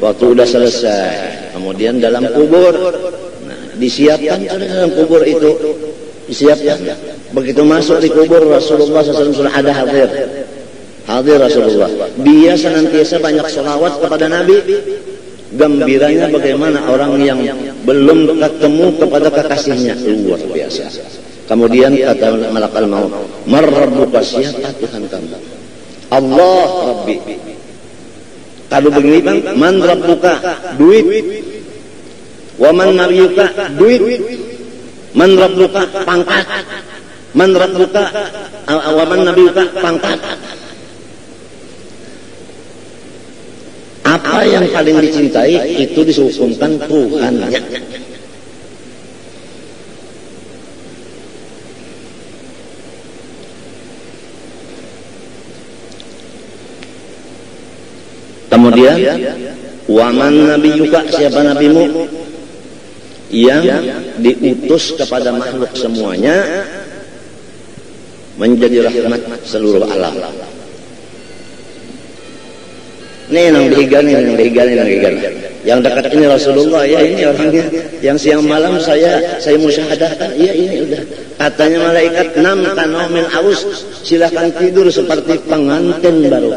Waktu udah selesai, kemudian dalam kubur, nah, disiapkan dalam kubur itu, disiapkan. Begitu masuk di kubur, Rasulullah SAW sudah ada hadir Rasulullah. Dia senantiasa banyak sholawat kepada Nabi. Gembiranya bagaimana orang yang belum ketemu kepada kekasihnya, luar biasa. Kemudian kata malaikat maut, "Man rabbuka?" Siapa Tuhan kamu? Allah Rabbi. Kalau begini bang, man rabbuka? Duit. Wa man nabiyuka? Duit. Man rabbuka? Pangkat. Man rabbuka? Wa man nabiyuka? Pangkat. Apa yang paling dicintai itu disusunkan Tuhannya. Kemudian waman nabiyuka, siapa nabimu? Yang diutus kepada makhluk semuanya menjadi rahmat seluruh alam. Nih nang dihigan. Yang dekat ini Rasulullah, ya ini orangnya. Yang siang malam saya musyahadahkan, iya ini udah. Katanya malaikat, "Nam kano min aus." Silakan tidur seperti pengantin baru.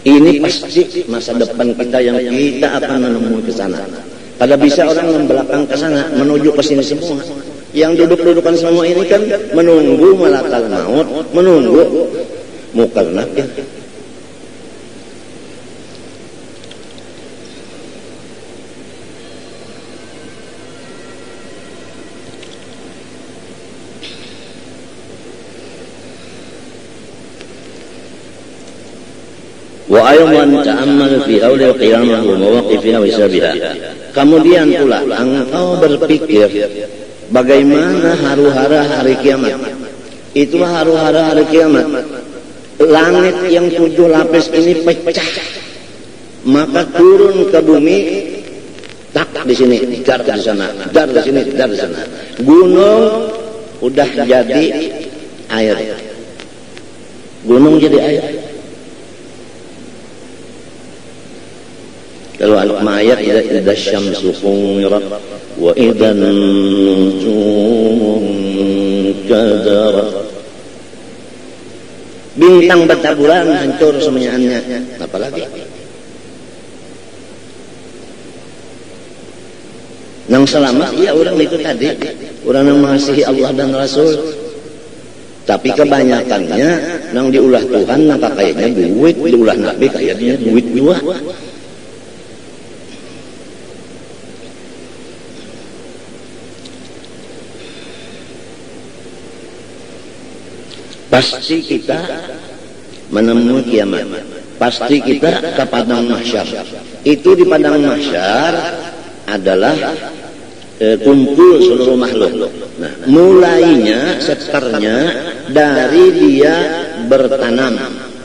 Ini pasti masa depan kita yang kita akan menemui ke sana. Pada bisa orang membelakang ke sana, menuju ke sini semua. Yang duduk-dudukan semua ini kan menunggu malakal maut, menunggu mukal nakir. Wa ayman ta'ammal fi awli qiyamah wa mawaqifiha wa hisabiha. Kemudian pula engkau berpikir bagaimana haru-hara hari kiamat. Itulah haru-hara hari kiamat. Langit yang 7 lapis ini pecah, maka turun ke bumi, tak di sini, dar di sana, dar di sini, dar di sana. Gunung udah jadi air. Gunung jadi air. Kalau al-ayat idza syamsu kuwirat wa idzan nujumun kadarat. Bintang bertaburan hancur semuanya. Apalagi nang selamat, ya orang itu tadi, orang yang mengasihi Allah dan Rasul. Tapi kebanyakannya nang diulah Tuhan, nang kayaknya duit, diulah Nabi kayaknya duit juga. Pasti kita menemui kiamat. Pasti kita ke padang mahsyar. Itu di padang mahsyar adalah kumpul seluruh makhluk. Nah, mulainya sekarnya dari dia bertanam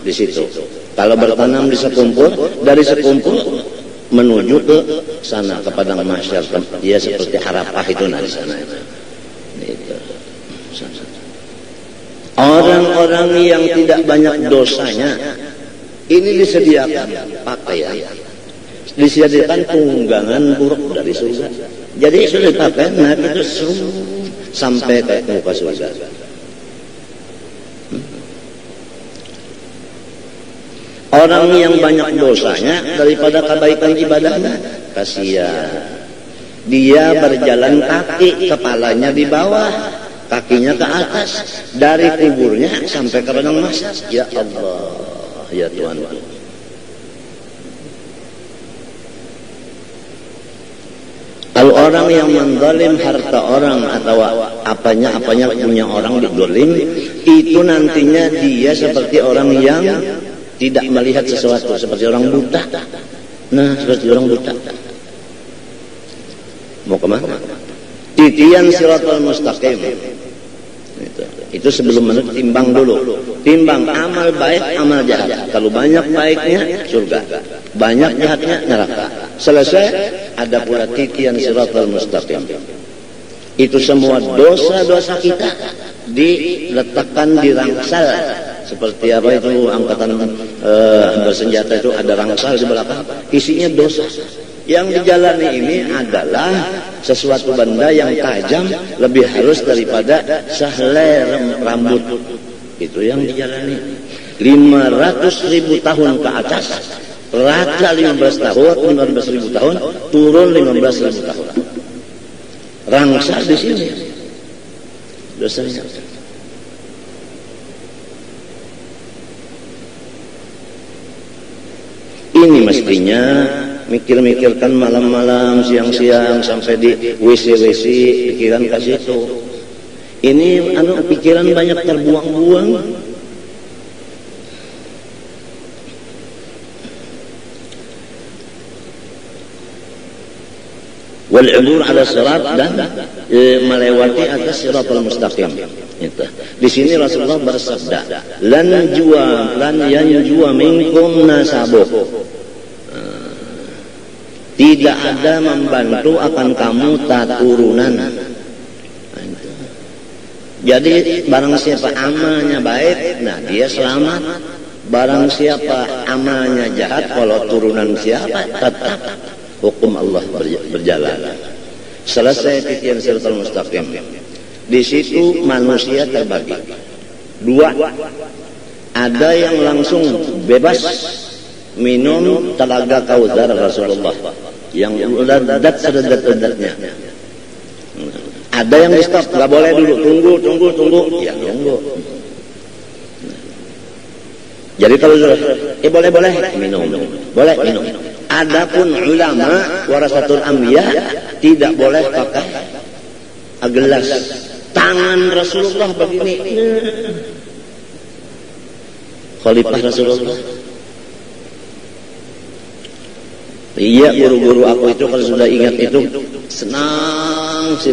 di situ. Kalau bertanam di sekumpul, dari sekumpul menuju ke sana ke padang mahsyar. Dia seperti Arafah itu di sana. Itu. Orang-orang yang tidak banyak dosanya ini disediakan pakaian, disediakan tunggangan buruk dari surga. Jadi sudah dipakai, nah itu sampai ke muka surga. Orang yang banyak dosanya daripada kebaikan ibadahnya, kasihan. Dia berjalan kaki, kepalanya di bawah, kakinya ke atas, dari kuburnya sampai ke padang mahsyar. Ya Allah, ya Tuhan. Kalau orang yang menzalim harta orang atau apanya punya orang dizalim, itu nantinya dia seperti orang yang tidak melihat sesuatu, seperti orang buta. Nah, seperti orang buta. Mau kemana? Titian siratal mustaqim. Itu sebelum menurut timbang dulu. Timbang amal baik, amal jahat. Kalau banyak baiknya surga, banyak jahatnya neraka. Selesai, ada pula titian siratal mustaqim. Itu semua dosa-dosa kita diletakkan di rangsal seperti apa itu angkatan bersenjata itu ada rangsal di belakang, isinya dosa. Yang dijalani ini adalah sesuatu benda yang tajam, lebih halus daripada sehelai rambut. Itu yang dijalani. 500.000 tahun ke atas, rata 15 tahun, 15.000 tahun, turun 15.000 tahun. Rangsal di sini dosanya. Ini mestinya mikir-mikirkan malam-malam, siang-siang, sampai di WC-WC, pikiran ke situ. Ini pikiran banyak terbuang-buang. Wal-'ubur 'ala sirat, dan melewati atas siratal mustaqim. Di sini Rasulullah bersabda, lan yanjua minkum nasabuh. Tidak ada membantu akan kamu turunan. Jadi barang siapa amalnya baik, nah dia selamat. Barang siapa amalnya jahat, kalau turunan siapa, tetap hukum Allah berjalan. Selesai titian siratal mustaqim. Di situ manusia terbagi dua. Ada yang langsung bebas minum telaga Kautsar Rasulullah yang udah dadat sededat-dedatnya. Ada yang di stop, nggak boleh dulu, tunggu, ya tunggu. Jadi kalau sudah, boleh minum, boleh minum. Adapun ulama warasatul anbiya tidak boleh pakai gelas. Tangan Rasulullah begini, khalifah Rasulullah. Iya, guru-guru aku itu kalau sudah ingat itu senang sih.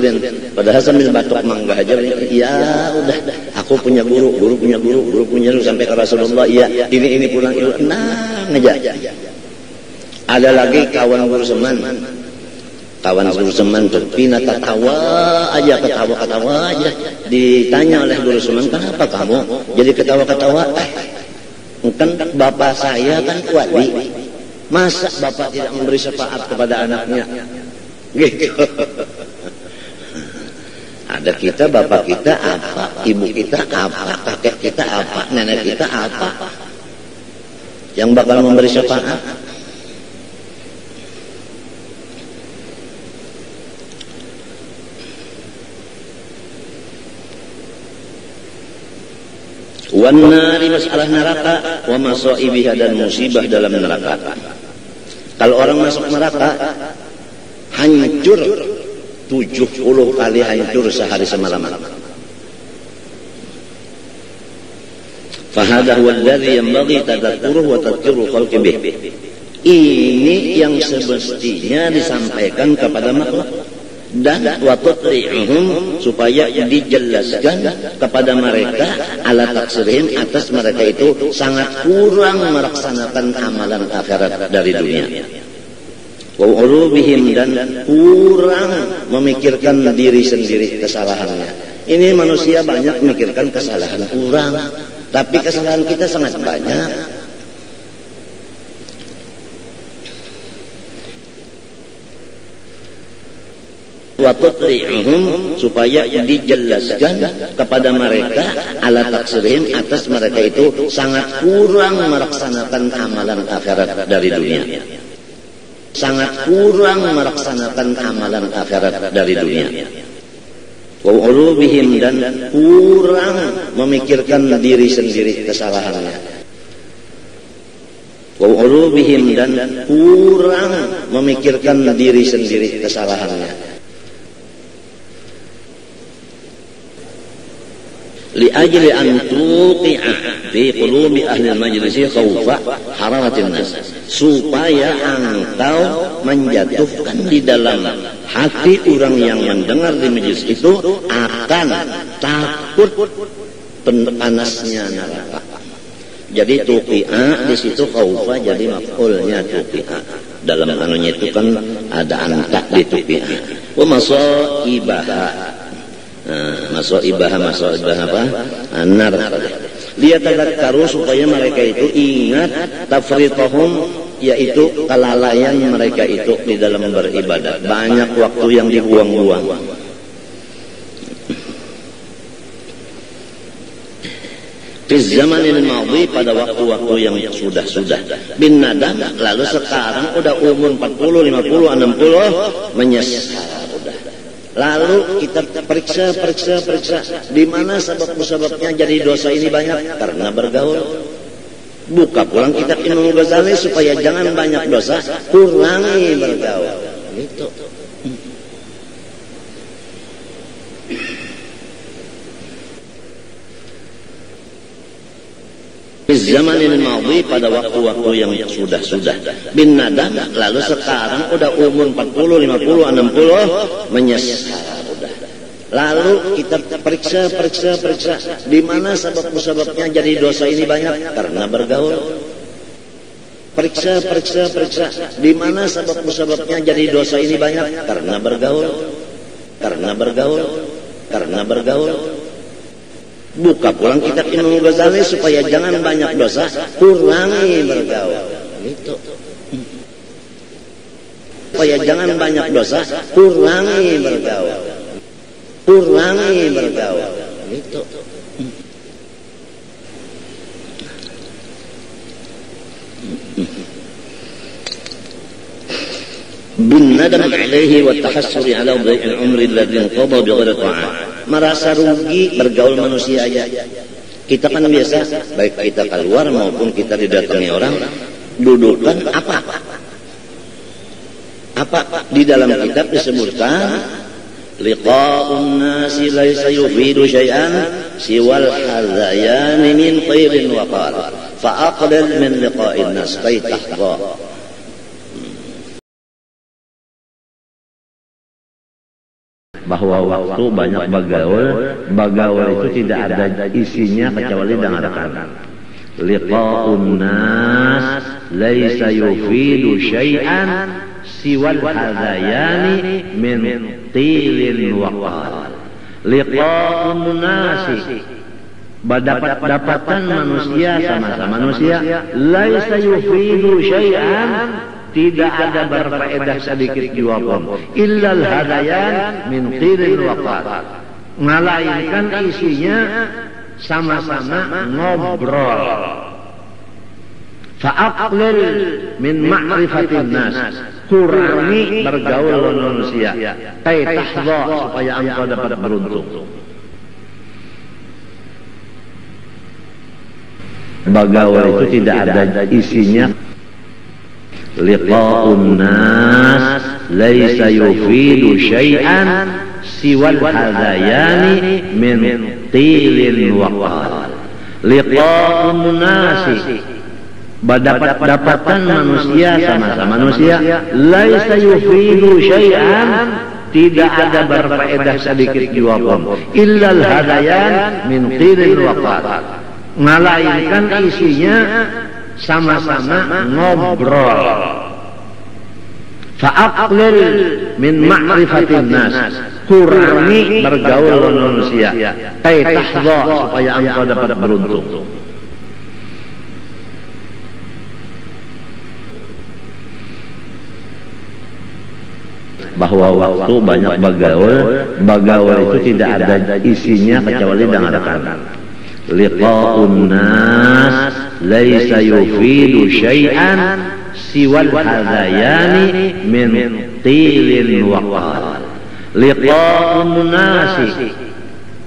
Padahal sambil batok mangga aja. Ya udah, aku punya guru punya guru sampai ke Rasulullah. Iya, ini pulang itu tenang aja. Ada lagi kawan guru seman tuh pina ketawa aja. Ditanya oleh guru seman, kenapa kamu jadi ketawa-ketawa? Kan bapak saya kan wali. Masa bapak tidak memberi syafaat kepada anaknya? Gitu. Ada kita, bapak kita apa, ibu kita apa, kakek kita apa, nenek kita apa, yang bakal memberi syafaat? Wanari, masalah neraka, wa masaibiha, dan musibah dalam neraka. Kalau orang masuk neraka, hancur 70 kali hancur sehari semalam. Fahada huwa alladhi yanbaghi tadhakkuruhu wa tadhkiru khalqi bih. Ini yang semestinya disampaikan kepada makhluk, dan wa tutli'uhum, supaya dijelaskan kepada mereka ala taksirihim, atas mereka itu sangat kurang melaksanakan amalan akhirat dari dunia. Wa ulubihim, dan kurang memikirkan diri sendiri kesalahannya. Ini manusia banyak memikirkan kesalahan kurang, tapi kesalahan kita sangat banyak. Wa tutli'uhum, supaya dijelaskan kepada mereka ala taksirihim, atas mereka itu sangat kurang melaksanakan amalan akhirat dari dunia. Sangat kurang melaksanakan amalan akhirat dari dunia. Wa ulubihim, dan kurang memikirkan diri sendiri kesalahannya. Wa ulubihim, dan kurang memikirkan diri sendiri kesalahannya. Li'ajli an tuqi'a fi qulubi ahli al-majlisi khawfa haramatin nas, supaya engkau menjatuhkan di dalam hati orang yang mendengar di majlis itu akan takut panasnya neraka. Jadi tuqi'a di situ khawfa, jadi maf'ulnya tuqi'a. Dalam anunya itu kan ada anta di tuqi'a. Wa masaibaha. Masaibaha apa? Nar. Liyatadzakkaru, supaya mereka itu ingat tafritahum, yaitu kelalaian mereka itu di dalam beribadat. Banyak waktu yang dibuang-buang. Di zaman ini madhi, pada waktu-waktu yang sudah-sudah. Bin nadam, lalu sekarang udah umur 40, 50, 60, menyesal udah. Lalu kita periksa. Di mana sebab-sebabnya jadi dosa ini banyak? Karena bergaul. Buka pulang kitab Imam Ghazali supaya jangan banyak dosa, kurangi bergaul. Gitu. Di zaman ini madhi, pada waktu-waktu yang sudah-sudah. Bin nadam, lalu sekarang udah umur 40, 50, 60, menyesal udah. Lalu kita periksa. Di mana sebab-sebabnya jadi dosa ini banyak? Karena bergaul. Periksa. Di mana sebab-sebabnya jadi dosa ini banyak? Karena bergaul. Buka pulang kitab Imam Ghazali supaya jangan banyak dosa, kurangi bergaul. Gitu. Supaya jangan banyak dosa, kurangi bergaul. Gitu. Bin nadam alaihi wa tahassuri ala dhai'il umri alladhi inqadha bighairi ta'ah. Merasa rugi bergaul manusia aja. Kita kan biasa, baik kita keluar maupun kita didatangi orang, dudukan apa di dalam kitab disebutkan liqa'un nasi laysa yufidu syai'an siwal hadzayani min khairin wa qal fa aqlil min liqa'in nas kay tahdha. Bahwa waktu banyak bagaul itu tidak ada isinya kecuali dengarkan. Liqa'un nas laysa yufidu syai'an siwal hadayani min tilin wa qal. Liqa'un nasi, dapatan manusia sama-sama manusia, laysa yufidu syai'an, tidak ada berfaedah sedikit jua pun, illal hadayan min qilin wa qal, melainkan isinya sama-sama ngobrol. Fa'aqlil min ma'rifatin nas, kurangi bergaul manusia, kay tahdha, supaya engkau dapat beruntung. Bergaul itu tidak ada isinya. Liqa'un nas laysa yufidu syai'an siwal hadayani min tilin wa qal. Liqa'un nasi, dapatan manusia sama-sama manusia, laysa yufidu syai'an, tidak ada berfaedah sedikit jua pun, illal hadayan min tilin wa qal, melainkan isinya sama-sama ngobrol. Fa'aqlil min ma'rifatin nas, kurangi bergaul manusia, kay tahdha, supaya engkau dapat beruntung. Bahwa waktu banyak bagaul itu tidak ada isinya kecuali dengarkan. Liqa'un nas laysa yufidu syai'an siwal hadayani min tilin wa qal. Liqa'un nasi,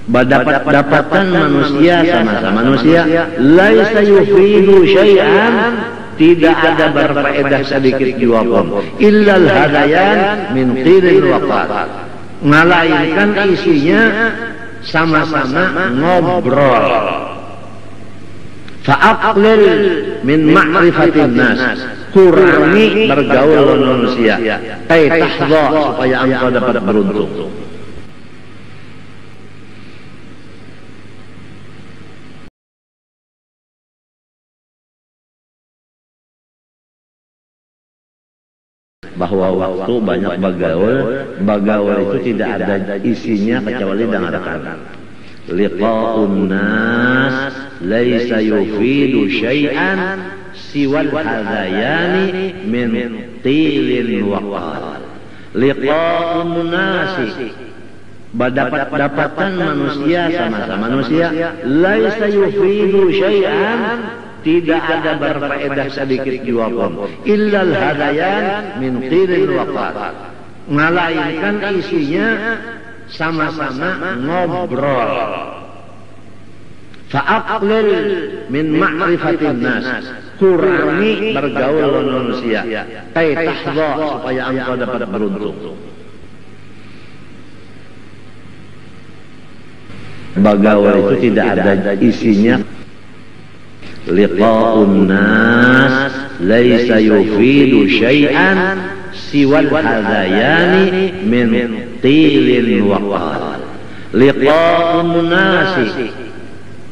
dapatan manusia sama-sama manusia, laysa yufidu syai'an, tidak ada berfaedah sedikit jua pun, illal hadayan min tilin wa qal, melainkan isinya sama-sama ngobrol. Fa'aqlil min ma'rifatin nas, kurangi bergaul manusia, kay tahdha, supaya engkau dapat beruntung. Bahwa waktu banyak bagaul itu tidak ada isinya kecuali dengarkan. Liqa'un nas laisa yufidu syai'an siwal hadayani min tilin waqal. Liqa'un nasi, berdapat-dapatan manusia sama-sama manusia, laisa yufidu syai'an, tidak ada berfaedah sedikit juga pun, illal hadayan min tilin waqal, melainkan isinya sama-sama ngobrol. Fa'aqlil min ma'rifatin nas, kurangi bergaul dengan manusia, kai tahdha, supaya engkau dapat beruntung. Bergaul itu tidak ada isinya. Liqa'un nas laisa yufidu syai'an siwal hadayani min tilin waqal. Liqa'un nasi,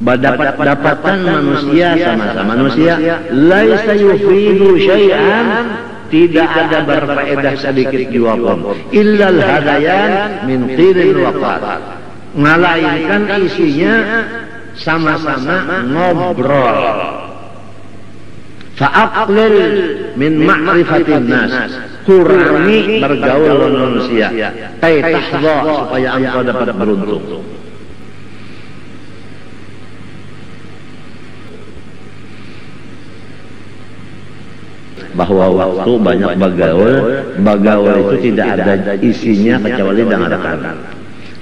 berdapat-dapatan manusia sama-sama manusia, laisa yufidu syai'an, tidak ada berfaedah sedikit juga pun, illal hadayan min tilin waqal, melainkan isinya sama-sama ngobrol. Fa'aqlil min ma'rifatin nas, kurangi bergaul dengan manusia, kai tahdha, supaya engkau dapat beruntung. Bahwa waktu banyak bergaul itu tidak ada isinya kecuali dengarkan.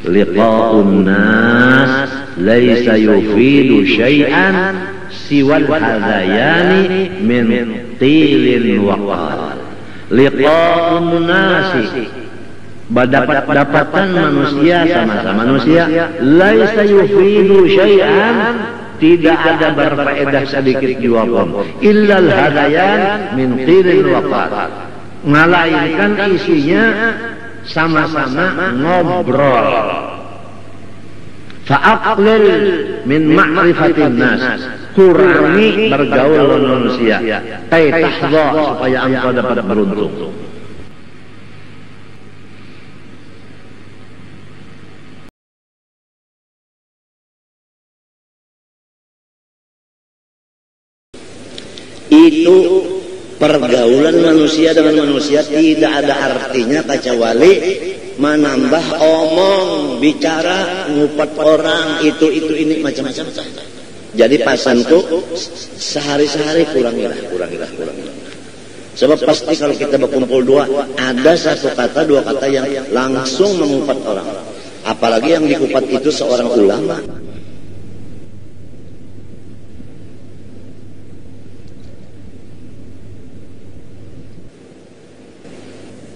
Liqa'un nas laisa yufidu syai'an siwal hadayani min tilin waqal. Liqa'un nasi, berdapat-dapatan manusia sama-sama manusia, laisa yufidu syai'an, tidak ada berfaedah sedikit juga pun, illal hadayan min tilin waqal, melainkan isinya sama-sama ngobrol. Fa'aqlil min ma'rifatin nas, kurangi bergaul dengan manusia, kai tahdha, supaya engkau dapat beruntung. Itu pergaulan manusia dengan manusia tidak ada artinya kecuali menambah omong, bicara, ngupat orang, itu ini macam-macam. Jadi pasanku sehari-hari kurangilah. Sebab pasti kalau kita berkumpul dua, ada satu kata, dua kata yang langsung mengupat orang. Apalagi yang dikupat itu seorang ulama.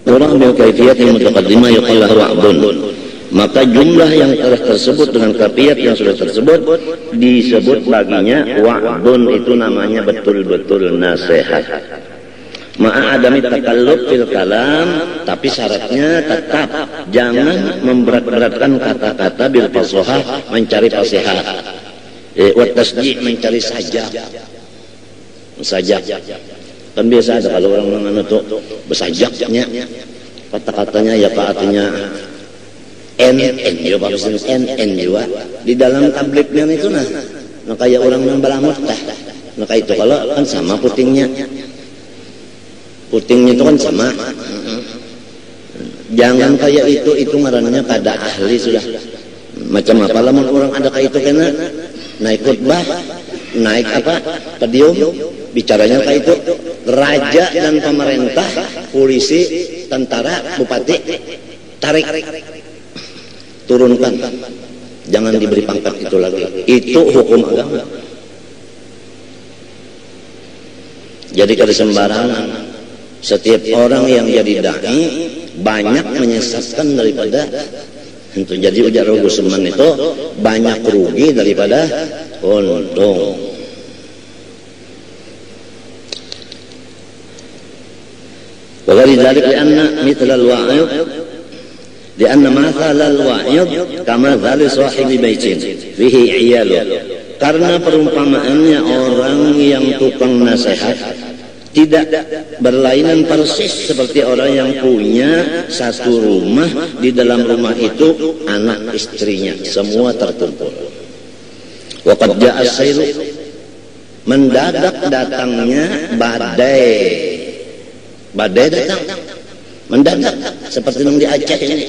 Orang bil kaifiyat yang mutaqaddimah yuqallahu wa'dun, maka jumlah yang telah tersebut dengan kaifiyat yang sudah tersebut disebut baginya wa'dun, itu namanya betul-betul nasihat. Ma'a adami takallub fil kalam, tapi syaratnya tetap jangan memberat-beratkan kata-kata bil fasahah, mencari fasihah, wa tasji', mencari sajak. Kan biasa ada kalau orang mengenal itu bersajaknya, kata-katanya ya pak artinya n juga pak n juga di dalam tabliknya itu nah kayak orang membalamut tah, nah itu kalau kan sama putingnya itu kan sama. Jangan kayak itu ngarannya kada ahli sudah. Macam apa lamun orang ada kayak itu kena naik khutbah, naik apa podium, bicaranya kayak itu raja dan pemerintah, polisi, tentara, bupati, tarik, turunkan, jangan diberi pangkat itu lagi. Itu hukum agama. Jadi kada sembarangan. Setiap orang yang jadi dai banyak menyesatkan daripada itu. Jadi ujar Gusman itu banyak rugi daripada untung. ولذلك لأن مثل الواعظ لأن مثل الواعظ كمثل صاحب بيت فيه عياله, karena perumpamaannya orang yang tukang nasihat tidak berlainan persis seperti orang yang punya satu rumah, di dalam rumah itu anak istrinya semua terkumpul. Wa qad ja'a as-sailu, mendadak datangnya badai. Badai datang mendadak seperti yang di Aceh ini.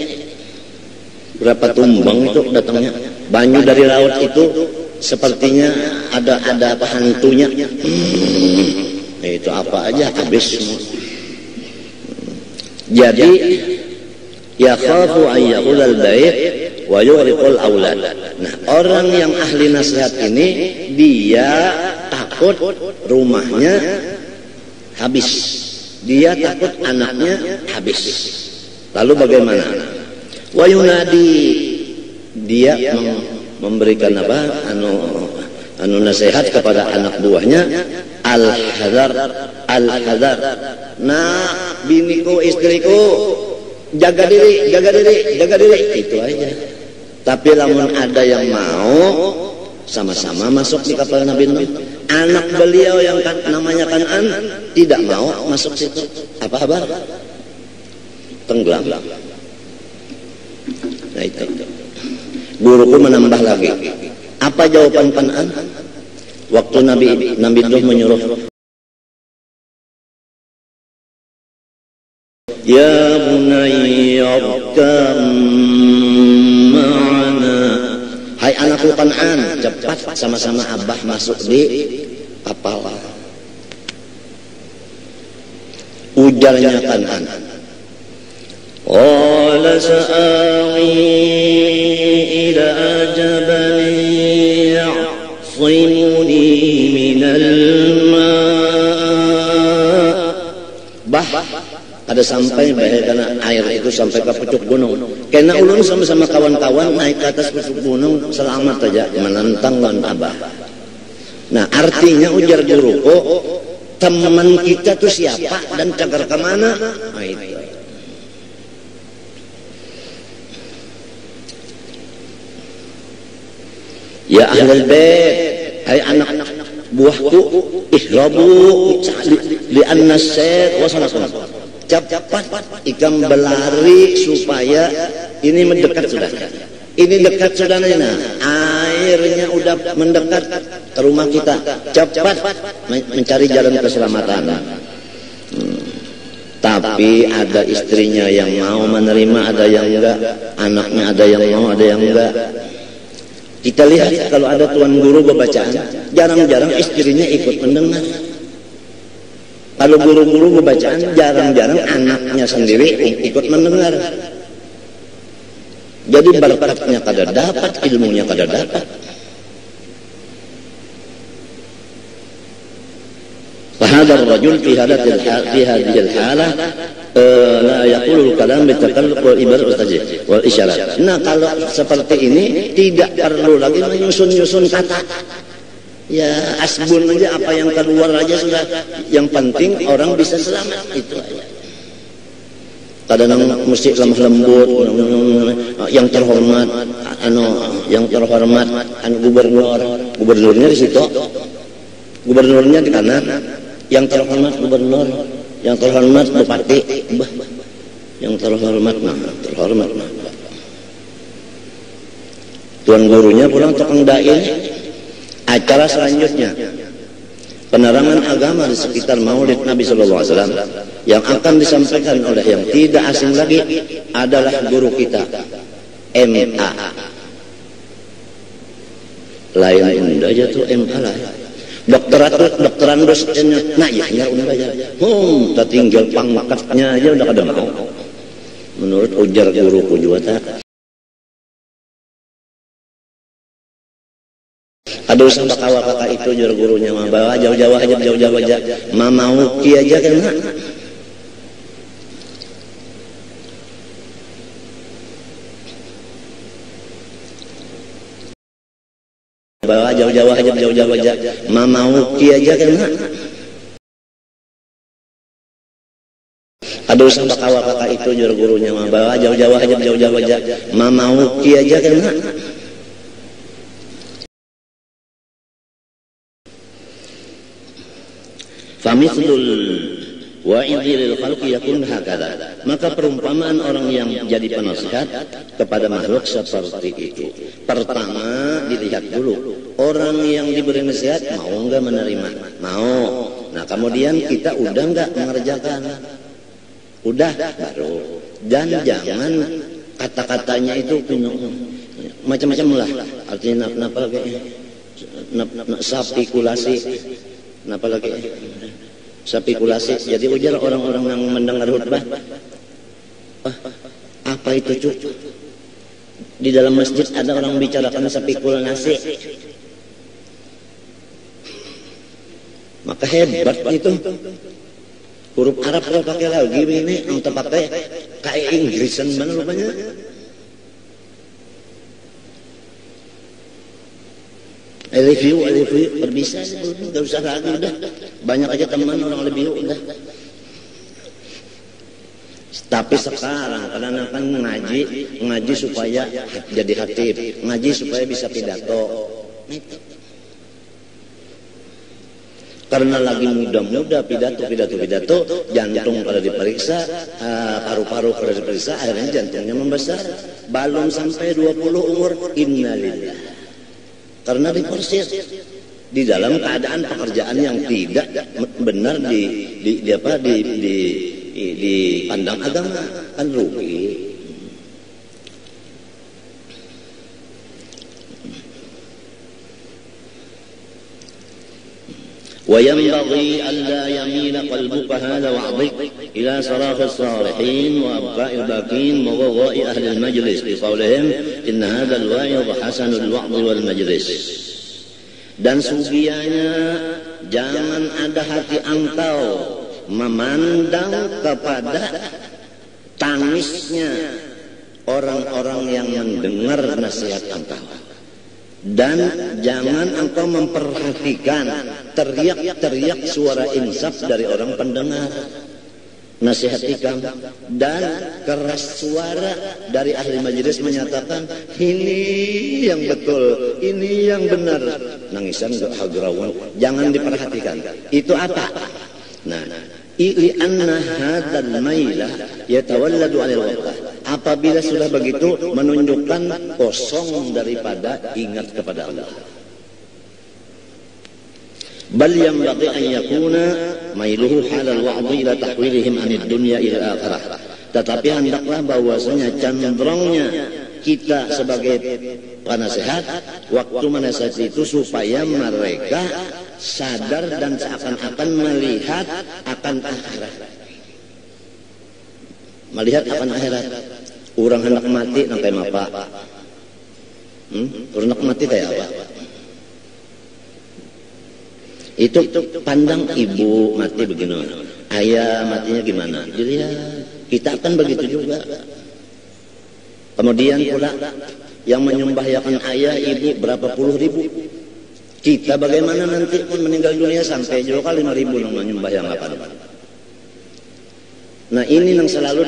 Berapa tumbang itu datangnya. Banyu dari laut itu sepertinya ada apa hantunya. Itu apa aja habis semua. Jadi yakhafu an yaqulal bait wa yuriqul aulad. Nah, orang yang ahli nasihat ini dia takut rumahnya habis. Dia takut anaknya habis. Lalu bagaimana? Wa yunadi, dia memberikan apa? Anu nasihat kepada anak buahnya, al-hadar, al-hadar. Nah, biniku, istriku, jaga diri, jaga diri, jaga diri. Itu aja. Tapi lamun ada yang mau sama-sama masuk di kapal Nabi Nuh. Anak beliau yang namanya Kan'an tidak mau masuk situ. Apa kabar? Tenggelam. Nah itu. Guruku menambah lagi. Apa jawaban Kan'an? Waktu Nabi Nuh menyuruh, ya bunayya arkam ma'ana. Hai anakku Kan'an, cepat sama-sama abah masuk di kapal. Ujarnya Kan'an, qala sa'awi ila jabalin ya'simuni minal ma'. Ada sampai karena air itu sampai ke pucuk gunung. Karena ulun sama-sama kawan-kawan naik ke atas pucuk gunung selamat aja menentang lawan abah. Nah artinya ujar guruku, teman kita tuh siapa dan cagar kemana? Nah itu. Ya ahlul bait, hai anak buahku, ihrabu li'anna as-sayr wasalakum. Cepat ikam berlari supaya ini mendekat sudah. Ini dekat sudah, nah airnya udah mendekat ke rumah kita. Cepat mencari jalan keselamatan. Tapi ada istrinya yang mau menerima, ada yang enggak. Anaknya ada yang mau, ada yang enggak. Kita lihat kalau ada tuan guru bacaan, jarang-jarang istrinya ikut mendengar. Kalau guru-guru bacaan, jarang-jarang anaknya sendiri ikut mendengar. Jadi barakatnya kada dapat, ilmunya kada dapat. Fahadar rajul fi hadhihi al-halah la yaqulu al-kalam bitakalluq wal ibar wal isyarat. Nah, kalau seperti ini tidak perlu lagi menyusun-nyusun kata. Ya asbun aja, apa yang keluar aja sudah. Yang penting orang bisa selamat, itu aja. Kadang mesti lemah lembut, yang terhormat, gubernurnya di situ, gubernurnya di kanan, yang terhormat gubernur, yang terhormat bupati, yang terhormat terhormat. Tuan gurunya pulang tukang dai. Acara selanjutnya penerangan agama di sekitar Maulid Nabi Sallallahu Alaihi Wasallam yang akan disampaikan oleh yang tidak asing lagi adalah guru kita MA. Lain aja tuh MA lah. Dokteran dosennya, nah ya udah aja. Tak tinggal pangkatnya aja udah kada mau. Menurut ujar guruku juga tak. Aduh sampai kawal kakak itu jur gurunya mah bawa jauh-jauh aja mama uki aja kena. Bawa jauh-jauh aja mama uki aja kena. Aduh sampai kawal kakak itu jur gurunya mah bawa jauh-jauh aja mama uki aja kena. Famithlul wa'idhil khalqi yakun hakadha. Maka perumpamaan orang yang jadi penasihat kepada makhluk seperti itu. Pertama dilihat dulu Orang yang diberi nasihat mau nggak menerima? Mau. Nah kemudian kita udah nggak mengerjakan? Udah baru. Dan jangan kata-katanya itu macam-macam lah. Artinya kenapa lagi? Sapikulasi. Kenapa lagi? Sapikulasi. Jadi ujar orang-orang yang mendengar khutbah. Apa itu cucu? Di dalam masjid ada orang bicarakan sapikulasi. Maka hebat itu. Huruf Arab kalau pakai lagi ini untuk pakai kayak Inggrisan mana rupanya. Review berbisa, nggak usah lagi udah. Banyak aja teman orang review udah. Tapi sekarang karena kan ngaji supaya jadi khatib, ngaji supaya bisa pidato. Karena lagi muda-muda pidato, jantung pada diperiksa, paru-paru pada diperiksa, akhirnya jantungnya membesar. Belum sampai 20 umur, innalillah. Karena diporsir di dalam keadaan pekerjaan yang tidak benar di pandang agama, kan rugi. وينبغي ألا يميل قلبك هذا وعظك إلى صراخ الصالحين وأبكاء الباكين وغضاء أهل المجلس بقولهم إن هذا الواعظ حسن الوعظ والمجلس. Dan sugianya jangan ada hati engkau memandang kepada tangisnya orang-orang yang mendengar nasihat engkau. Dan jangan engkau memperhatikan teriak-teriak suara insaf dari orang pendengar nasihat ikam, dan keras suara dari ahli majelis menyatakan ini yang betul, ini yang benar. Nangisan hagrawan, jangan diperhatikan. Itu apa? Nah, li'anna hadzal mailah yatawalladu 'anil waqah. Apabila sudah begitu menunjukkan kosong daripada ingat kepada Allah. Bal yanbaghi an yakuna mailuhu halal wa'dhi ila tahwilihim 'anid dunya ila akhirah. Tetapi hendaklah bahwasanya condongnya kita sebagai penasehat waktu menasihat itu supaya mereka sadar dan seakan-akan melihat akan akhirat. Melihat akan akhirat. Orang hendak mati sampai mapa. Orang hendak mati kayak apa? Itu pandang ibu mati begini, ayah matinya gimana? Jadi ya kita akan begitu juga. Kemudian pula yang menyembahyakan ayah ibu berapa puluh ribu. Kita bagaimana nanti pun meninggal dunia sampai juga 5.000 yang menyembahyang apa? Nah ini yang selalu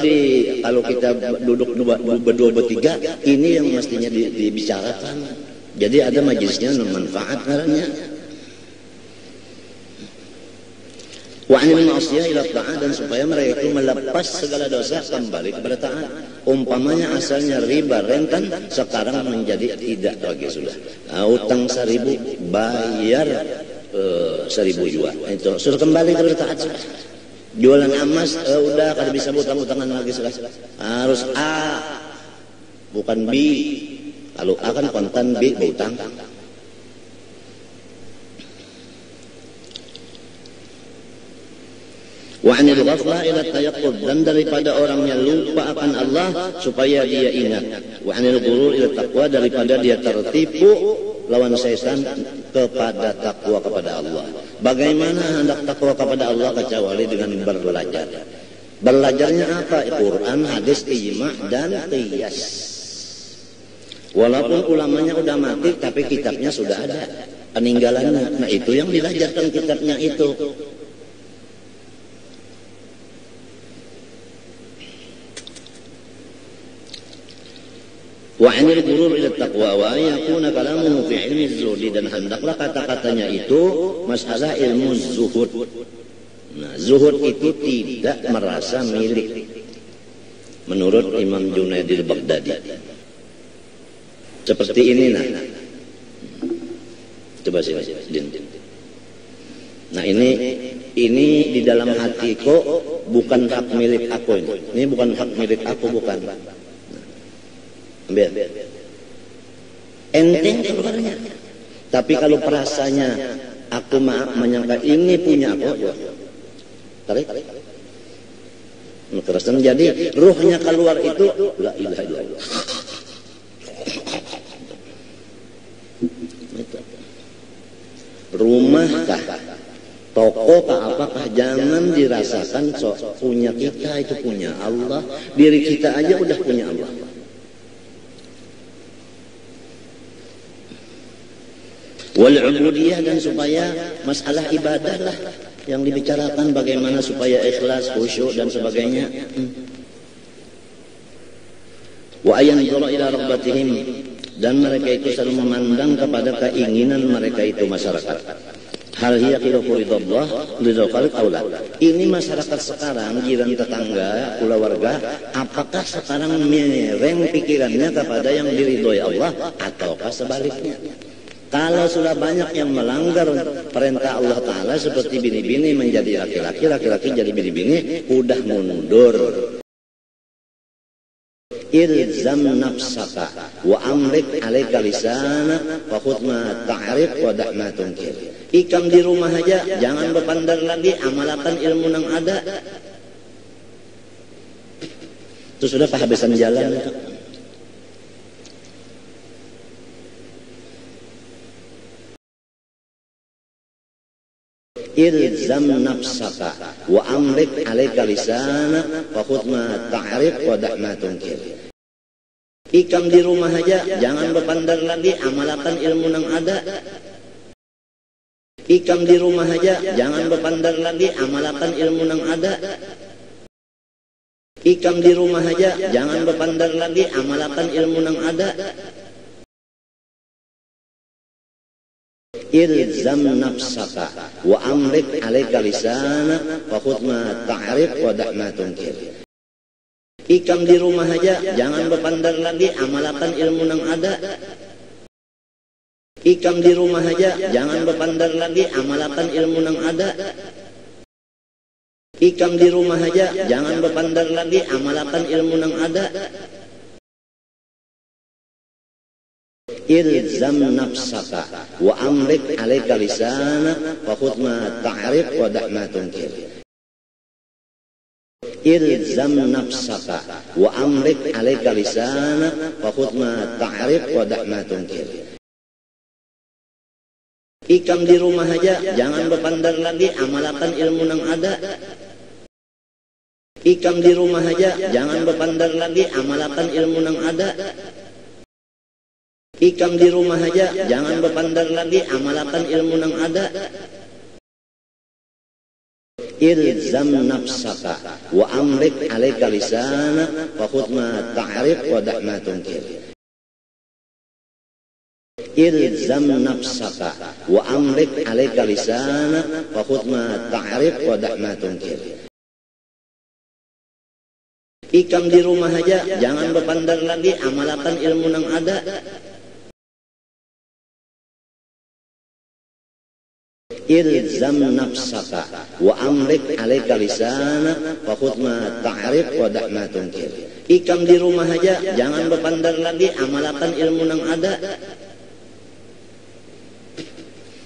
kalau kita duduk berdua bertiga, ini yang mestinya dibicarakan. Jadi ada majelisnya manfaat karena. Wa 'anil ma'siyah ila ta'at, dan supaya mereka itu melepas segala dosa kembali kepada taat. Umpamanya asalnya riba rentan, sekarang menjadi tidak lagi sudah. Utang 1.000 bayar 1.000 juga. Itu sudah kembali kepada taat sudah. Jualan emas udah kada bisa utang-utangan lagi sudah. Harus A bukan B. Kalau A kan kontan, B berutang. Wa 'anil ghaflah ila tayaqqud, dan daripada orang yang lupa akan Allah supaya dia ingat. Wa 'anil ghurur ila taqwa, daripada dia tertipu lawan syaitan kepada takwa kepada Allah. Bagaimana hendak takwa kepada Allah kecuali dengan belajar. Belajarnya apa? Quran, hadis, ijma' dan qiyas. Walaupun ulamanya udah mati tapi kitabnya sudah ada peninggalannya. Nah itu yang diajarkan kitabnya itu. Wa 'anil ghurur ila taqwa wa yakuna kalamuhu fi 'ilmi zuhud, dan hendaklah kata-katanya itu masalah ilmu zuhud. Nah, zuhud itu tidak merasa milik menurut Imam Junaid al-Baghdadi. Seperti ini nah. Coba sih, Din. Nah ini di dalam hatiku bukan hak milik aku ini. Ini bukan hak milik aku, bukan. Nah, ambil. Enteng keluarnya. Tapi kalau perasanya aku menyangka ini punya aku, ya. Tarik. Kerasan jadi ruhnya keluar itu la ilaha illallah. Rumahkah, tokokah, apakah, jangan dirasakan punya kita itu punya Allah. Diri kita aja udah punya Allah. Wal-ubudiyah, dan supaya masalah ibadah lah yang dibicarakan, bagaimana supaya ikhlas, khusyuk dan sebagainya. Wa ayanzuru ila rabbatihim, dan mereka itu selalu memandang kepada keinginan mereka itu masyarakat. Hal hiya khilafu ridallah ridal khaliq aula. Ini masyarakat sekarang, jiran tetangga, keluarga, apakah sekarang mereng pikirannya kepada yang diridhoi Allah ataukah sebaliknya? Kalau sudah banyak yang melanggar perintah Allah Ta'ala seperti bini-bini menjadi laki-laki, laki-laki jadi bini-bini, udah mundur. Ilzam nafsaka wa amrik alaika lisana wa khudh ma ta'rif wa da' ma tunkir. Ikam di rumah aja, jangan berpandang lagi, amalkan ilmu yang ada. Itu sudah kehabisan jalan itu. Ilzam nafsaka wa amrik alaika lisana wa khudh ma ta'rif wa da' ma tunkir. Ikam di rumah aja, jangan berpandang lagi, amalkan ilmu yang ada. Ikam di rumah aja, jangan berpandang lagi, amalkan ilmu yang ada. Ikam di rumah aja, jangan berpandang lagi, amalkan ilmu yang ada. Ilzam nafsaka wa amrik alaika lisana wa khudh ma ta'rif wa da' ma tunkir. Ikam di rumah aja, jangan berpandang lagi, amalkan ilmu yang ada. Ikam di rumah aja, jangan berpandang lagi, amalkan ilmu yang ada. Ikam di rumah aja, jangan berpandang lagi, amalkan ilmu yang ada. Ilzam nafsaka wa amrik alaika lisana wa khudh ma ta'rif wa da' ma tunkir. Ilzam nafsaka wa amrik alaika lisana wa khudh ma ta'rif wa da' ma tunkir. Ikam di rumah aja, jangan berpandang lagi, amalkan ilmu yang ada. Ikam di rumah aja, jangan berpandang lagi, amalkan ilmu yang ada. Ikam di rumah aja, jangan berpandang lagi, amalkan ilmu yang ada. Ilzam nafsaka wa amrik alaika lisana wa khudh ma ta'rif wa da' ma tunkir. Ilzam nafsaka wa amrik alaika lisana wa khudh ma ta'rif wa da' ma tunkir. Ikam di rumah aja, jangan berpandang lagi, amalkan ilmu yang ada. Ilzam nafsaka wa amrik alaika lisana wa khudh ma ta'rif wa da' ma tunkir. Ikam di rumah aja, jangan berpandang lagi, amalkan ilmu yang ada.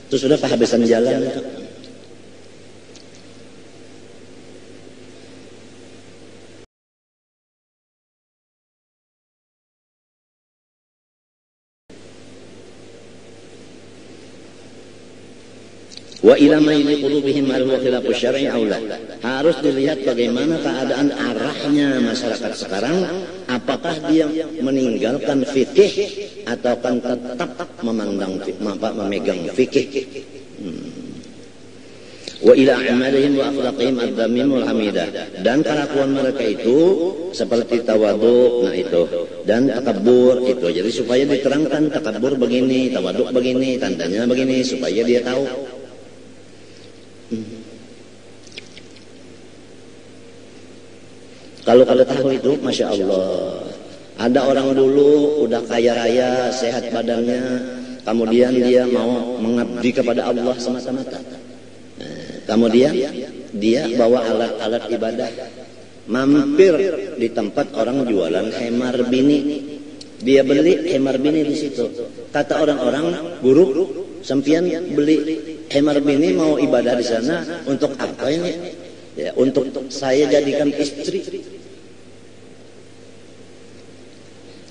Itu sudah kehabisan jalan itu. Wa ila maili qulubihim al khilafu syar'i aula. Harus dilihat bagaimana keadaan arahnya masyarakat sekarang, apakah dia meninggalkan fikih ataukah tetap memandang memegang fikih. Wa ila amalihim wa akhlaqihim ad-dhammim wal hamidah, dan kelakuan mereka itu seperti tawadhu, nah itu, dan takabur itu. Jadi supaya diterangkan takabur begini, tawadhu begini, tandanya begini, supaya dia tahu. Kalau kalian tahu itu, Masya Allah. Ada orang dulu udah kaya raya, sehat badannya, kemudian dia mau mengabdi kepada Allah semata-mata. Kemudian dia bawa alat-alat ibadah, mampir di tempat orang jualan hemar bini, dia beli hemar bini di situ. Kata orang-orang, guru, sampean beli hemar bini mau ibadah di sana untuk apa ini? Ya, untuk saya jadikan istri.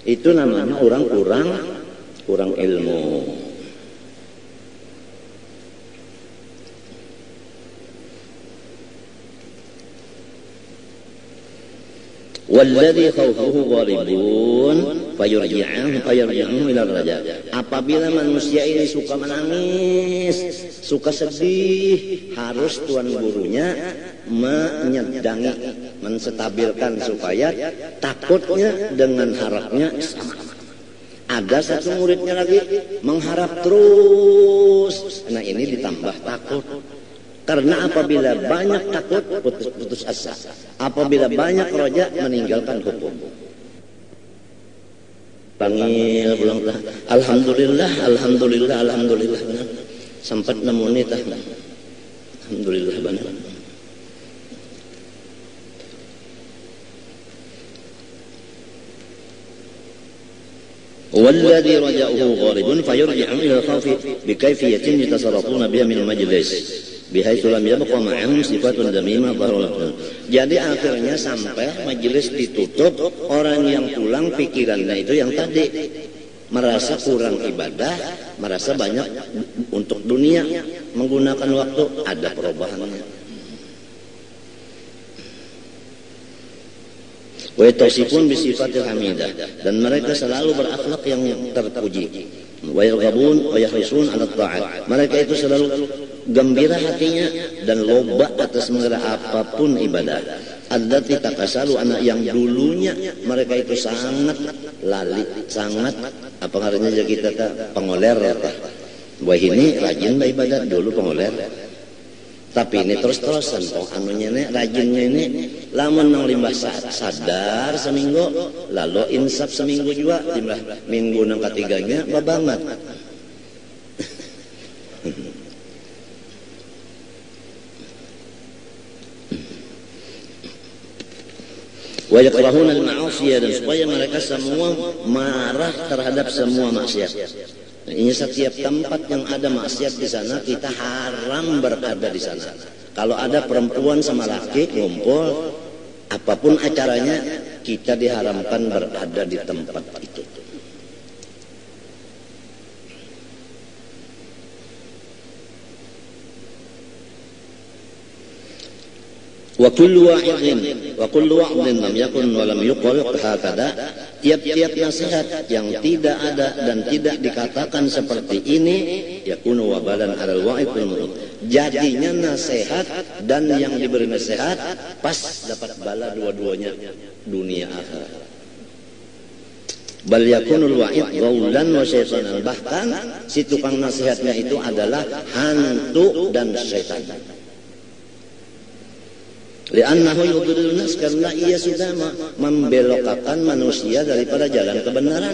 Itu namanya orang kurang ilmu. Walladzi khawfuhu gharibun fayurji'uhu ila raja. Apabila manusia ini suka menangis, suka sedih, harus tuan gurunya menyedangi, menstabilkan supaya takutnya dengan harapnya sama. Ada satu muridnya lagi mengharap terus. Nah, ini ditambah takut. Karena apabila banyak takut, putus asa. Apabila banyak roja, meninggalkan hukum. Panggil pulang tah. Alhamdulillah. Sempat nemu nih tah. Alhamdulillah benar. والذي رجعه غارب فيرجع إلى الخوف بكيفية يتصرفون بها من المجلس بحيث لم يبقى معهم صفات ذميمة ظهر. Jadi akhirnya sampai majelis ditutup, orang yang pulang pikirannya itu yang tadi merasa kurang ibadah, merasa banyak untuk dunia, menggunakan waktu, ada perubahannya. Wa yatasifun bi sifatil hamidah, dan mereka selalu berakhlak yang terpuji. Wa yarghabun wa yahrisun 'ala ta'at. Mereka itu selalu gembira hatinya dan loba atas mengerah apapun ibadah. Allati takasalu, anak yang dulunya mereka itu sangat lali, sangat apa ngarannya aja kita pengoler apa. Wah, ini rajin ibadah dulu pengoler. Tapi ini terus-terusan kok anunya ini, rajinnya ini lamun nang limbah sadar seminggu, lalu insaf seminggu juga, limbah minggu nang ketiganya babangat. Wa yakrahuna al-ma'asiyah, dan supaya mereka semua marah terhadap semua maksiat. Ini setiap tempat yang ada maksiat di sana, kita haram berada di sana. Kalau ada perempuan sama laki ngumpul, apapun acaranya, kita diharamkan berada di tempat itu. Wa kullu wa'dhin lam yakun wa lam yuqal hakada. Tiap-tiap nasihat yang tidak ada dan tidak dikatakan seperti ini, yakunu wabalan 'alal wa'id wal murud. Jadinya nasihat dan yang diberi nasihat pas dapat bala dua-duanya, dunia akhirat. Bal yakunul wa'id ghaulan wa syaitanan. Bahkan si tukang nasihatnya itu adalah hantu dan syaitan. Li'annahu yudhillun nas, karena ia sudah membelokkan manusia daripada jalan kebenaran.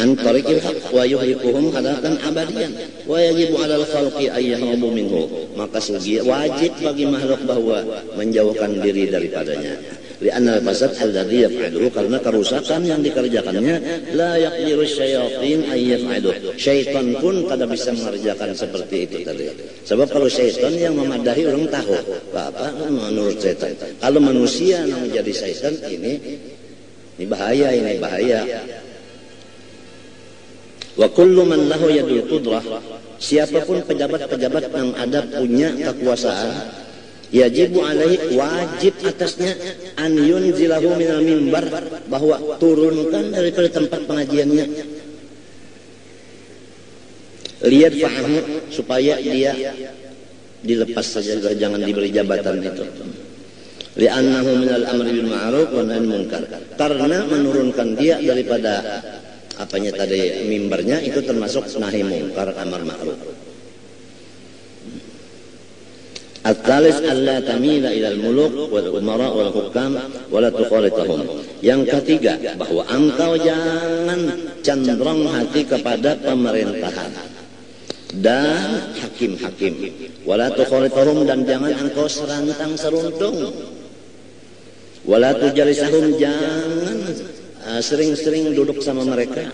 An tariqil haqq wa yuhlikuhum halakan abadiyan wa yajibu 'alal khalqi ay yahrabu minhu. Maka wajib bagi makhluk bahwa menjauhkan diri daripadanya. Li'anna al-fasad alladhi yaf'aluhu, karena kerusakan yang dikerjakannya la yaqdiru syayatin ay yaf'aluhu. Syaitan pun kada bisa mengerjakan seperti itu tadi. Sebab kalau syaitan yang memadahi orang tahu apa menurut syaitan. Kalau manusia yang menjadi syaitan, ini bahaya, ini bahaya. Wa kullu man lahu yadul qudrah, siapapun pejabat-pejabat yang ada punya kekuasaan, yajibu alaihi, wajib atasnya, an yunzilahu minal mimbar, bahwa turunkan daripada tempat pengajiannya, lihat fahamu, supaya dia dilepas saja, jangan diberi jabatan itu. Li'annahu minal amri bil ma'ruf wa nahy munkar, karena menurunkan dia daripada apanya tadi mimbarnya itu termasuk nahi munkar amar ma'ruf. At-thalis alla tamila ilal muluk wal umara wal hukam wala tuqalitahum. Yang ketiga, bahwa engkau jangan cenderung hati kepada pemerintahan dan hakim-hakim. Wala tuqalitahum, dan jangan engkau serantang seruntung. Wala tujalisahum, jangan sering-sering duduk sama mereka.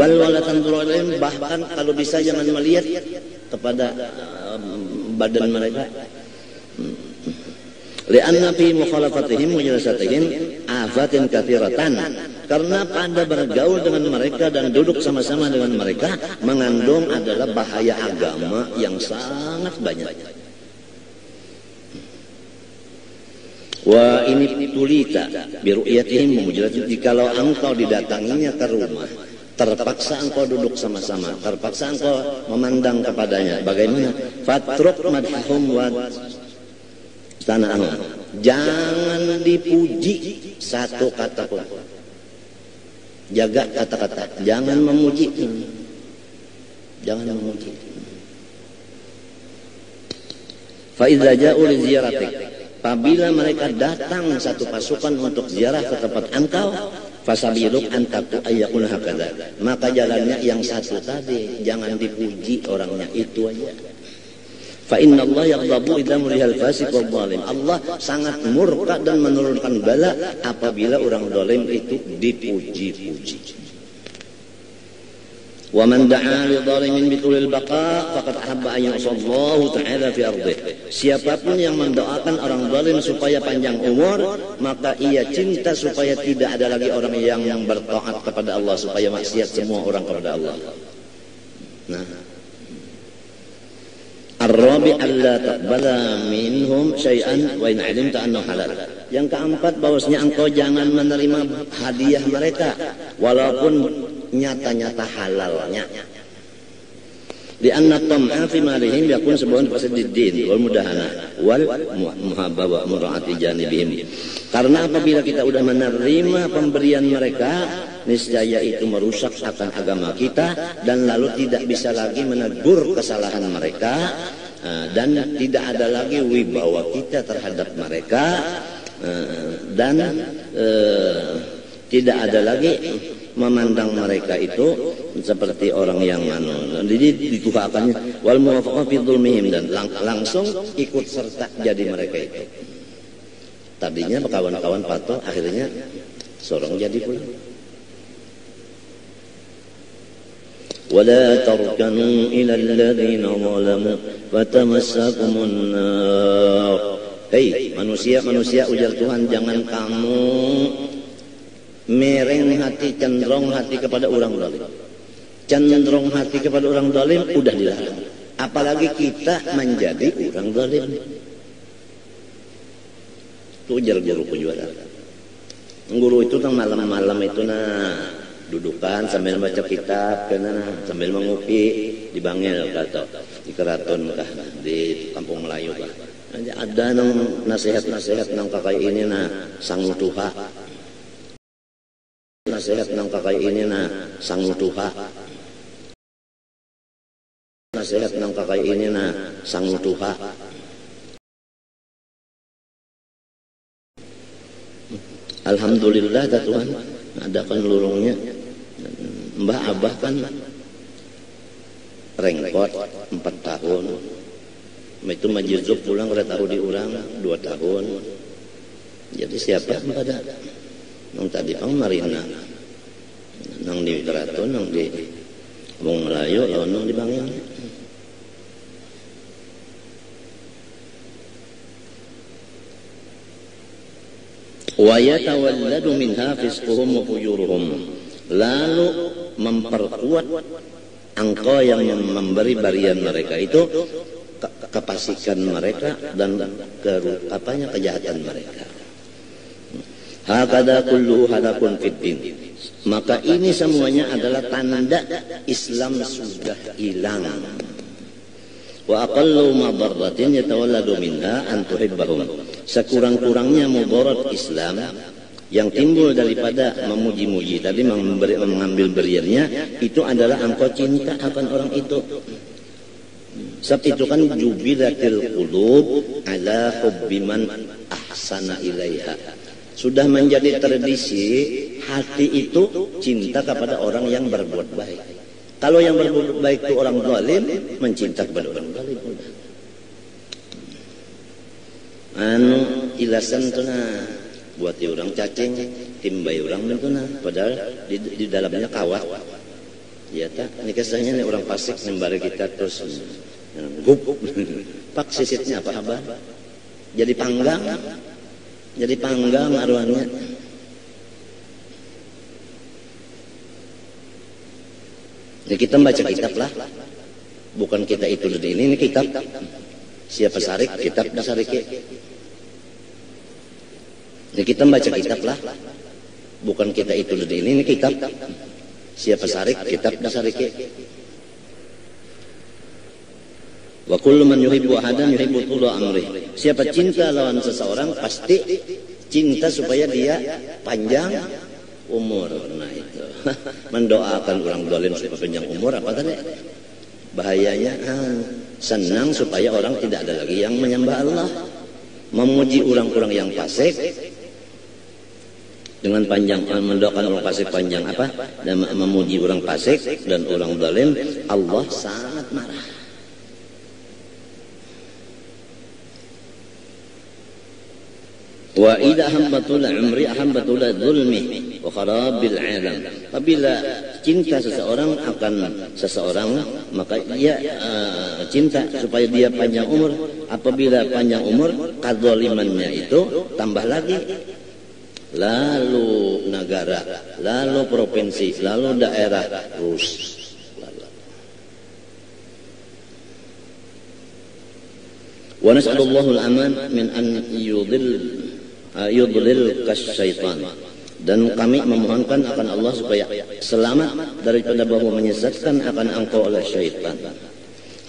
Bal wala tanzuru ilaihim, bahkan kalau bisa jangan melihat kepada badan mereka. Li'anna fi mukhalafatihim wa jalasatihim afatin katsiratan, karena pada bergaul dengan mereka dan duduk sama-sama dengan mereka mengandung adalah bahaya agama yang sangat banyak. Wa ini tulita biru'yatihim mujalatin, jikalau engkau didatanginya ke rumah, terpaksa engkau duduk sama-sama, terpaksa engkau memandang kepadanya. Bagaimana? Fatruk madhahum wa sana'ahum, jangan dipuji satu kata pun, jaga kata-kata, jangan memuji, jangan memuji. Fa idza ja'u li ziyaratik, apabila mereka datang satu pasukan untuk ziarah ke tempat engkau, fasabiluk antaku ayyakun hakadha, maka jalannya yang satu tadi, jangan dipuji orangnya, itu aja. Fa inna Allah yaghdabu idza mulihal fasik wal zalim, Allah sangat murka dan menurunkan bala apabila orang zalim itu dipuji-puji. Wa man da'a li zalimin bitulil baqa faqad ahabba an yusallahu ta'ala fi ardih. Siapapun yang mendoakan orang zalim supaya panjang umur, maka ia cinta supaya tidak ada lagi orang yang bertaat kepada Allah, supaya maksiat semua orang kepada Allah. Nah, ar-rabi' alla taqbala minhum syai'an wa in 'alimta annahu halal. Yang keempat, bahwasanya engkau jangan menerima hadiah mereka walaupun nyata-nyata halalnya. Di anna tam'a fi malihim yakun sebuah fasadiddin wal mudahana wal muhabbah wa mura'ati janibihim. Karena apabila kita sudah menerima pemberian mereka, niscaya itu merusak akan agama kita, dan lalu tidak bisa lagi menegur kesalahan mereka, dan tidak ada lagi wibawa kita terhadap mereka, dan tidak ada lagi memandang mereka itu seperti orang yang jadi dituhakannya wal muwafaqah fi dzulmihim, dan langsung ikut serta jadi mereka itu. Tadinya kawan-kawan patuh, akhirnya sorong jadi pula. Wala tarkanu ila alladziina zalamu fatamassakumun nar. Hei manusia, ujar Tuhan, jangan kamu mereng hati, cenderung hati kepada orang zalim. Cenderung hati kepada orang zalim udah dilarang, apalagi kita menjadi orang zalim. Itu ujar guruku juga. Guru itu kan malam-malam itu dudukan sambil baca kitab, sambil mengopi di Bangil kata, di Keraton kah, di Kampung Melayu kah. Ada nasihat-nasihat nang kakak ini sang tuha. Nasihat nang kakak ini sang tuha. Nasihat nang kakak ini sang tuha. Alhamdulillah dah Tuhan, adakan lurungnya. Mbah Abah kan rengkot 4 tahun. Itu majizub pulang kada tahu diurang 2 tahun. Jadi siapa pada nang tadi pang marina nang di Keraton, nang di Kampung Melayu, nang di Bangil. Wa yatawalladu minha fisquhum wa fujuruhum, lalu memperkuat engkau yang memberi barian mereka itu kepasikan mereka dan kejahatan mereka. Hakada kullu hadakun fid din, maka ini semuanya adalah tanda Islam sudah hilang. Wa aqallu madarratin yatawalladu minha an tuhibbahum, sekurang-kurangnya mudarat Islam yang timbul daripada memuji-muji tadi, mengambil beriannya, itu adalah engkau cinta akan orang itu. Sebab itu kan jubilatil qulub ala hubbi man ahsana ilaiha. Sudah menjadi tradisi hati itu cinta kepada orang yang berbuat baik. Kalau yang berbuat baik itu orang zalim, mencinta kepada orang zalim. Anu ilasan tu na buat orang cacing, timbai orang itu na, padahal di dalamnya kawat. Ya tak, ini kisahnya nih orang Pasik nembari kita terus gup, pak sisitnya apa abah? Jadi panggang arwahnya. Ya kita baca kitab lah, bukan kita itu ini kitab. Siapa sarik kitab dasarike. Ya kita baca kitab lah, bukan kita itu ini kitab. Siapa sarik kitab dasarike. Wa kullu man yuhibbu ahadan yuhibbu tula amri. Siapa cinta lawan seseorang pasti cinta supaya dia panjang umur. Nah itu. Mendoakan orang zalim supaya panjang umur apa tadi? Bahayanya senang supaya orang tidak ada lagi yang menyembah Allah. Memuji orang-orang yang fasik dengan panjang, mendoakan orang fasik panjang apa? Dan memuji orang fasik dan orang zalim, Allah sangat marah. Wa idza hambatul umri ahambatul zulmi wa kharabil alam. Apabila cinta seseorang akan seseorang, maka ia cinta supaya dia panjang umur. Apabila panjang umur, kadzalimannya itu tambah lagi. Lalu negara, lalu provinsi, lalu daerah terus. Wa nas'alullahu al-aman min an yudlil kasyaitan, dan kami memohonkan akan Allah supaya selamat daripada bahwa menyesatkan akan engkau oleh syaitan,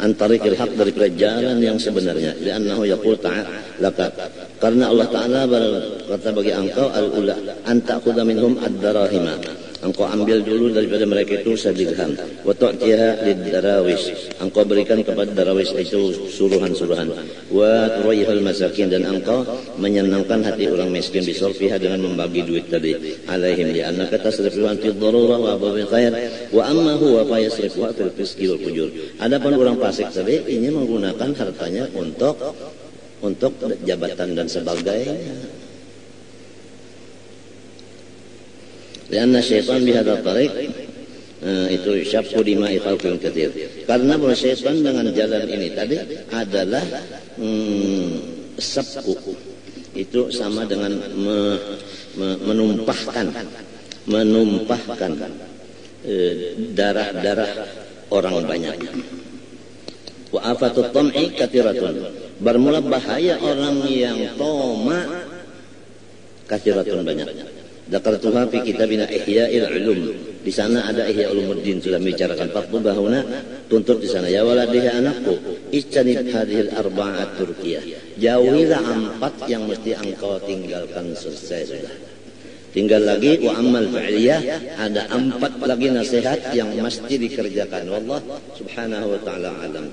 antarikil haq, daripada jalan yang sebenarnya. Li'annahu yaqul ta'ala laka, karena Allah Ta'ala berkata bagi engkau al-ula anta'khudha minhum ad-darahima, engkau ambil dulu daripada mereka itu sedirham, wa tu'tiha lid-darawis, engkau berikan kepada darawis itu suruhan-suruhan, wa turayhal masakin, dan engkau menyenangkan hati orang miskin bisorfiha, dengan membagi duit tadi alaihim, li'annaka tasrifuhan fi dharurah wa ababil khair wa amma huwa fa yasrifuha fil fiski wal fujur. Adapun orang fasik tadi ini menggunakan hartanya untuk jabatan dan sebagainya. Karena syaitan bihadza tariq itu syaffu dima'i khalqin katsir. Karena bahwa syaitan dengan jalan ini tadi adalah sabku, itu sama dengan menumpahkan darah-darah orang banyak. Wa afatut tam'i katsiratun, bermula bahaya orang yang toma katsiratun banyak. Dzakartuha fi kitabina Ihya'il Ulum. Di sana ada Ihya Ulumuddin sudah membicarakan fakta bahuna, tuntut di sana, ya waladiha anakku istanib hadhil arba'at Turkiyah. Jauhilah 4 yang mesti engkau tinggalkan, selesai sudah. Tinggal lagi wa amal fi'liyah, ada 4 lagi nasihat yang mesti dikerjakan. Wallah subhanahu wa ta'ala alam.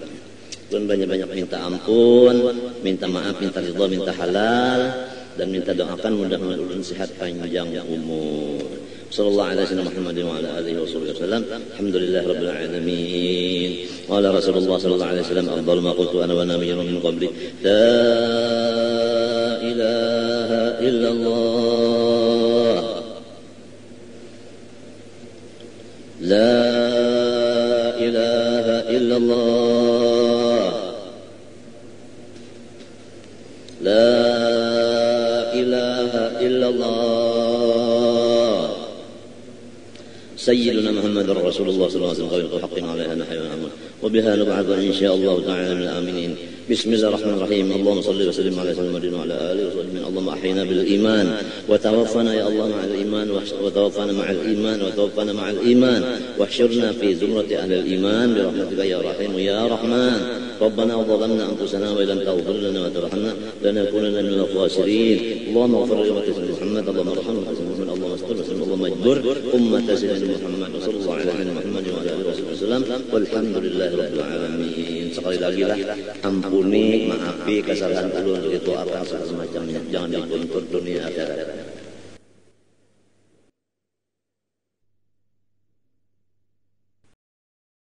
Dan banyak-banyak minta ampun, minta maaf, minta ridha, minta halal, dan minta doakan mudah-mudahan ulun sehat panjang umur. Sallallahu alaihi wasallam Muhammadin wa ala alihi wasallam. Alhamdulillah rabbil alamin. Wa ala Rasulullah sallallahu alaihi wasallam afdalu ma qultu ana wa nabiyyun min qabli. La ilaha illallah. La ilaha illallah. La illallah. Sayyiduna Muhammadur Rasulullah sallallahu alaihi wasallam haqqin 'alaiha nahyu wa amun wa biha nab'athu insyaallah ta'ala min al-aminin. Bismillahirrahmanirrahim. Allahumma shalli wa sallim ala sayyidina wa ala alihi wa sahbihi. Allahumma ahyina bil iman wa tawaffana ya Allah ma'al iman wa tawaffana ma'al iman wa tawaffana ma'al iman wa ihshurna fi zumrati ahli al-iman bi rahmatika ya rahim ya rahman. ربنا وظلمنا أنفسنا وإن لم تغفر لنا وترحمنا لنكونن من الخاسرين. اللهم اغفر لأمة سيدنا محمد، اللهم ارحم أمة محمد، اللهم استر وسلم، اللهم اجبر أمة سيدنا محمد، وصلى الله على سيدنا محمد وعلى آله وصحبه وسلم. wasallam. Walhamdulillahirabbil alamin. Sekali lagi lah, ampuni, maafi kesalahan ulun, itu apa segala macamnya. Jangan dituntut dunia akhirat.